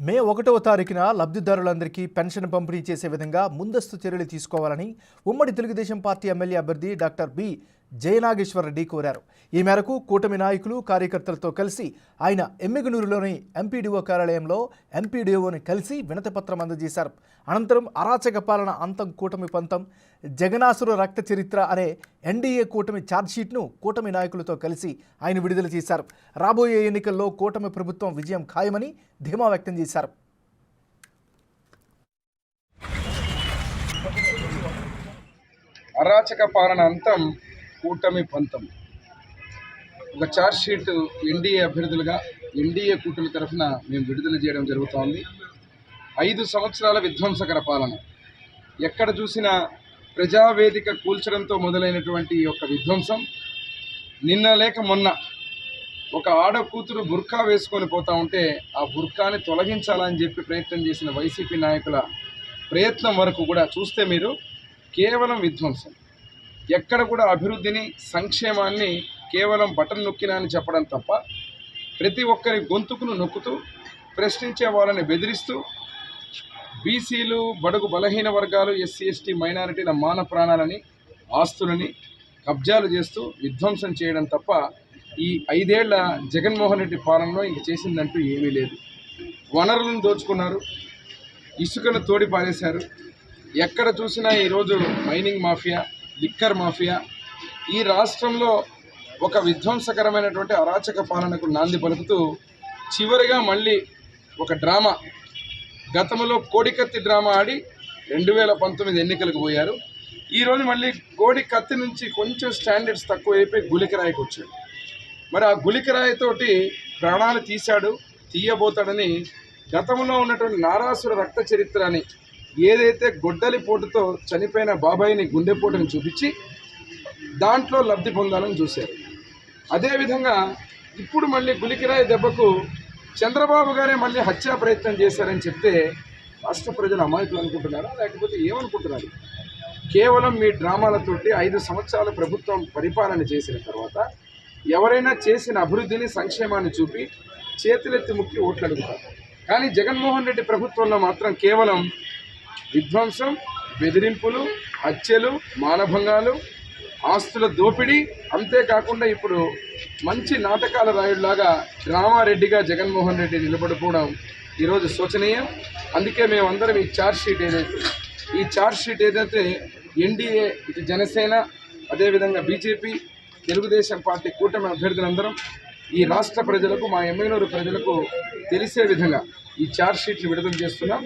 మే 1వ తారీఖున లబ్ధిదారులందరికీ పెన్షన్ పంపిణీ చేసే విధంగా ముందస్తు చర్యలు తీసుకోవాలని ఉమ్మడి తెలుగుదేశం పార్టీ ఎమ్మెల్యే అభ్యర్థి డాక్టర్ బి జయనాగేశ్వర రెడ్డి కోరారు. ఈ మేరకు కూటమి నాయకులు కార్యకర్తలతో కలిసి ఆయన ఎమ్మిగనూరులోని ఎంపీడీఓ కార్యాలయంలో ఎంపీడీఓని కలిసి వినతిపత్రం అందజేశారు. అనంతరం అరాచక పాలన అంతం కూటమి పంతం, జగనాసుర రక్త చరిత్ర అనే ఎన్డీఏ కూటమి ఛార్జ్షీట్ను కూటమి నాయకులతో కలిసి ఆయన విడుదల చేశారు. రాబోయే ఎన్నికల్లో కూటమి ప్రభుత్వం విజయం ఖాయమని ధీమా వ్యక్తం చేశారు. అరాచక పాలన అంతం కూటమి పంతం ఒక ఛార్జ్షీట్ ఎన్డీఏ అభ్యర్థులుగా ఎన్డీఏ కూటమి తరఫున మేము విడుదల చేయడం జరుగుతోంది. 5 సంవత్సరాల విధ్వంసకర పాలన, ఎక్కడ చూసినా ప్రజావేదిక కూల్చడంతో మొదలైనటువంటి ఈ యొక్క విధ్వంసం నిన్న లేక మొన్న ఒక ఆడకూతురు బుర్కా వేసుకొని పోతా ఉంటే ఆ బుర్కాని తొలగించాలని చెప్పి ప్రయత్నం చేసిన వైసీపీ నాయకుల ప్రయత్నం వరకు కూడా చూస్తే మీరు కేవలం విధ్వంసం, ఎక్కడ కూడా అభివృద్ధిని సంక్షేమాన్ని కేవలం బటన్ నొక్కినా అని చెప్పడం తప్ప ప్రతి ఒక్కరి గొంతుకును నొక్కుతూ ప్రశ్నించే వాళ్ళని బెదిరిస్తూ బీసీలు, బడుగు బలహీన వర్గాలు, ఎస్సీ ఎస్టీ మైనారిటీల మాన ప్రాణాలని, ఆస్తులని కబ్జాలు చేస్తూ విధ్వంసం చేయడం తప్ప ఈ 5 ఏళ్ల జగన్మోహన్ రెడ్డి పాలనలో ఇంక చేసిందంటూ ఏమీ లేదు. వనరులను దోచుకున్నారు, ఇసుకను తోడి పారేశారు. ఎక్కడ చూసినా ఈరోజు మైనింగ్ మాఫియా, లిక్కర్ మాఫియా ఈ రాష్ట్రంలో ఒక విధ్వంసకరమైనటువంటి అరాచక పాలనకు నాంది పలుకుతూ చివరిగా మళ్ళీ ఒక డ్రామా, గతంలో కోడికత్తి డ్రామా ఆడి 2019 ఎన్నికలకు పోయారు. ఈరోజు మళ్ళీ కోడికత్తి నుంచి కొంచెం స్టాండర్డ్స్ తక్కువ అయిపోయి గులికరాయికి వచ్చాడు. మరి ఆ గులికరాయితోటి ప్రాణాలు తీయబోతాడని గతంలో ఉన్నటువంటి నారాసుర రక్త చరిత్ర అని ఏదైతే గొడ్డలి పోటుతో చనిపోయిన బాబాయిని గుండెపోటుని చూపించి దాంట్లో లబ్ధి పొందాలని చూశారు. అదేవిధంగా ఇప్పుడు మళ్ళీ గులికిరాయి దెబ్బకు చంద్రబాబు గారే మళ్ళీ హత్యా ప్రయత్నం చేశారని చెప్తే రాష్ట్ర ప్రజలు అమాయకులు అనుకుంటున్నారా, లేకపోతే ఏమనుకుంటున్నారు? కేవలం మీ డ్రామాలతోటి 5 సంవత్సరాల ప్రభుత్వం పరిపాలన చేసిన తర్వాత ఎవరైనా చేసిన అభివృద్ధిని, సంక్షేమాన్ని చూపి చేతులెత్తి ముక్కి ఓట్లు అడుగుతారు. కానీ జగన్మోహన్ రెడ్డి ప్రభుత్వంలో మాత్రం కేవలం విధ్వంసం, బెదిరింపులు, హత్యలు, మానభంగాలు, ఆస్తుల దోపిడీ, అంతేకాకుండా ఇప్పుడు మంచి నాటకాల రాయుడిలాగా డ్రామారెడ్డిగా జగన్మోహన్ రెడ్డి నిలబడిపోవడం ఈరోజు శోచనీయం. అందుకే మేమందరం ఈ ఛార్జ్షీట్ ఏదైతే ఎన్డీఏ, ఇటు జనసేన, అదేవిధంగా బీజేపీ, తెలుగుదేశం పార్టీ కూటమి అభ్యర్థులందరం ఈ రాష్ట్ర ప్రజలకు, మా ఎమ్మెగనూరు ప్రజలకు తెలిసే విధంగా ఈ ఛార్జ్షీట్లు విడుదల చేస్తున్నాం.